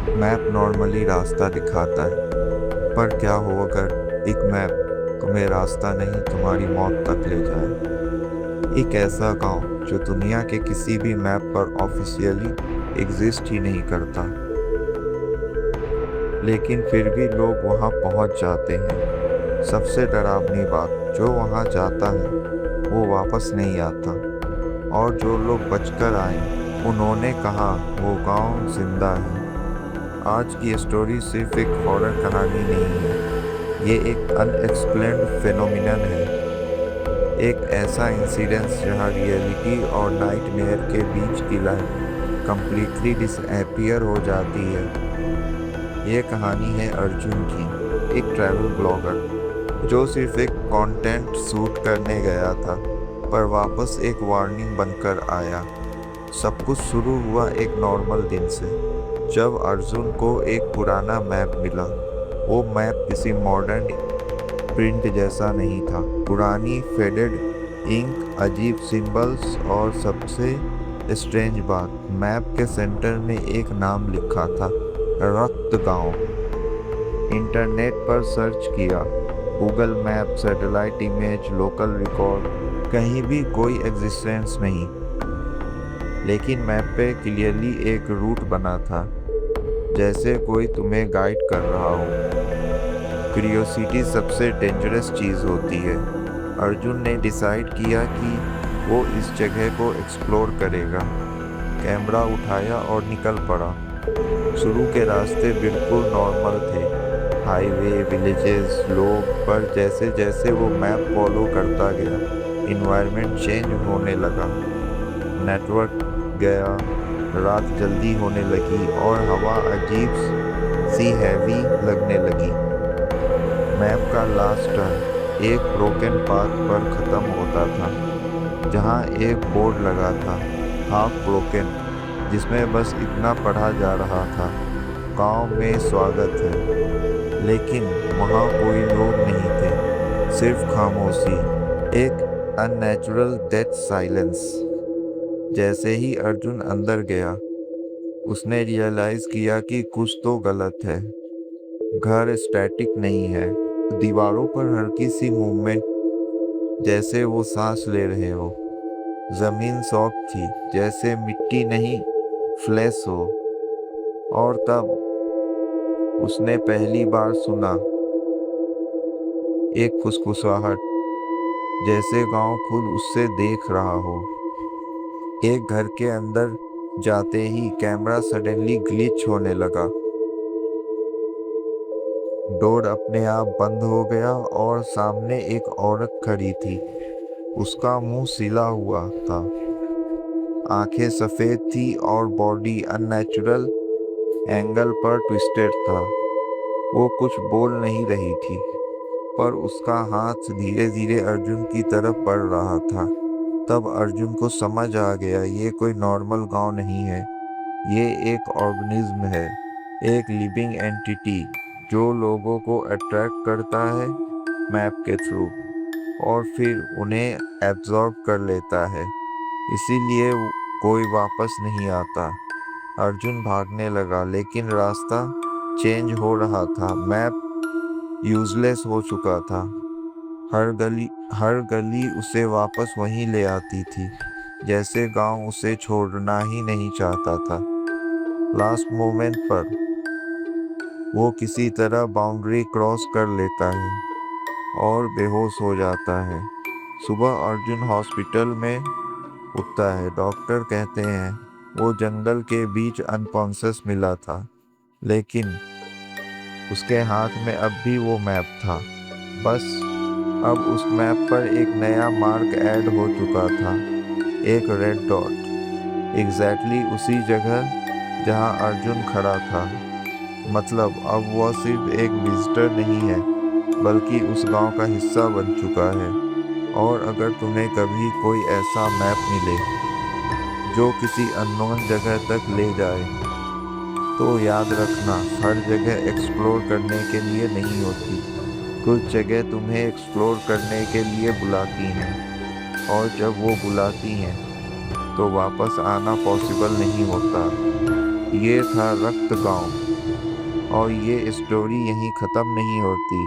Map normally रास्ता दिखाता है, पर क्या हो अगर एक मैप तुम्हें रास्ता नहीं तुम्हारी मौत तक ले जाए। एक ऐसा गांव जो दुनिया के किसी भी मैप पर ऑफिशियली एग्जिस्ट ही नहीं करता, लेकिन फिर भी लोग वहां पहुंच जाते हैं। सबसे डरावनी बात, जो वहां जाता है वो वापस नहीं आता, और जो लोग बचकर आए उन्होंने कहा वो गांव जिंदा है। आज की स्टोरी सिर्फ एक हॉरर कहानी नहीं है, ये एक अनएक्सप्लेन्ड फेनोमिनन है। एक ऐसा इंसिडेंस जहां रियलिटी और नाइटमेयर के बीच की लाइन कंप्लीटली डिसअपीयर हो जाती है। ये कहानी है अर्जुन की, एक ट्रैवल ब्लॉगर जो सिर्फ एक कंटेंट शूट करने गया था, पर वापस एक वार्निंग बनकर आया। सब कुछ शुरू हुआ एक नॉर्मल दिन से, जब अर्जुन को एक पुराना मैप मिला। वो मैप किसी मॉडर्न प्रिंट जैसा नहीं था। पुरानी फेडेड इंक, अजीब सिंबल्स, और सबसे स्ट्रेंज बात, मैप के सेंटर में एक नाम लिखा था, रक्त गांव। इंटरनेट पर सर्च किया, Google map, satellite image, local record, कहीं भी कोई एग्जिस्टेंस नहीं। लेकिन मैप पे क्लियरली एक रूट बना था, जैसे कोई तुम्हें गाइड कर रहा हो। क्यूरियोसिटी सबसे डेंजरस चीज़ होती है। अर्जुन ने डिसाइड किया कि वो इस जगह को एक्सप्लोर करेगा। कैमरा उठाया और निकल पड़ा। शुरू के रास्ते बिल्कुल नॉर्मल थे, हाईवे, विलेजेस, लोग, पर जैसे जैसे वो मैप फॉलो करता गया, इन्वायरमेंट चेंज होने लगा। नेटवर्क गया, रात जल्दी होने लगी और हवा अजीब सी हैवी लगने लगी। मैप का लास्ट टर्न एक ब्रोकन पाथ पर ख़त्म होता था, जहां एक बोर्ड लगा था, हाफ ब्रोकन, जिसमें बस इतना पढ़ा जा रहा था, गांव में स्वागत है। लेकिन वहां कोई लोग नहीं थे, सिर्फ खामोशी, एक अननेचुरल डेथ साइलेंस। जैसे ही अर्जुन अंदर गया, उसने रियलाइज किया कि कुछ तो गलत है। घर स्टैटिक नहीं है, दीवारों पर हल्की सी मूवमेंट, जैसे वो सांस ले रहे हो। जमीन सॉफ्ट थी, जैसे मिट्टी नहीं फ्लैश हो। और तब उसने पहली बार सुना एक फुसफुसाहट, जैसे गांव खुद उससे देख रहा हो। एक घर के अंदर जाते ही कैमरा सडनली ग्लिच होने लगा। डोर अपने आप बंद हो गया और सामने एक औरत खड़ी थी। उसका मुंह सिला हुआ था, आंखें सफेद थी और बॉडी अननेचुरल एंगल पर ट्विस्टेड था। वो कुछ बोल नहीं रही थी, पर उसका हाथ धीरे धीरे अर्जुन की तरफ बढ़ रहा था। तब अर्जुन को समझ आ गया, ये कोई नॉर्मल गांव नहीं है, ये एक ऑर्गेनिज्म है, एक लिविंग एंटिटी जो लोगों को अट्रैक्ट करता है मैप के थ्रू, और फिर उन्हें एब्जॉर्ब कर लेता है। इसीलिए कोई वापस नहीं आता। अर्जुन भागने लगा, लेकिन रास्ता चेंज हो रहा था। मैप यूजलेस हो चुका था। हर गली उसे वापस वहीं ले आती थी, जैसे गांव उसे छोड़ना ही नहीं चाहता था। लास्ट मोमेंट पर वो किसी तरह बाउंड्री क्रॉस कर लेता है और बेहोश हो जाता है। सुबह अर्जुन हॉस्पिटल में उठता है। डॉक्टर कहते हैं वो जंगल के बीच अनकॉन्शियस मिला था, लेकिन उसके हाथ में अब भी वो मैप था। बस अब उस मैप पर एक नया मार्क ऐड हो चुका था, एक रेड डॉट, एग्जैक्टली उसी जगह जहां अर्जुन खड़ा था। मतलब अब वह सिर्फ एक विजिटर नहीं है, बल्कि उस गांव का हिस्सा बन चुका है। और अगर तुम्हें कभी कोई ऐसा मैप मिले जो किसी अननोन जगह तक ले जाए, तो याद रखना, हर जगह एक्सप्लोर करने के लिए नहीं होती। कुछ जगह तुम्हें एक्सप्लोर करने के लिए बुलाती हैं, और जब वो बुलाती हैं तो वापस आना पॉसिबल नहीं होता। ये था रक्त गांव, और ये स्टोरी यहीं ख़त्म नहीं होती।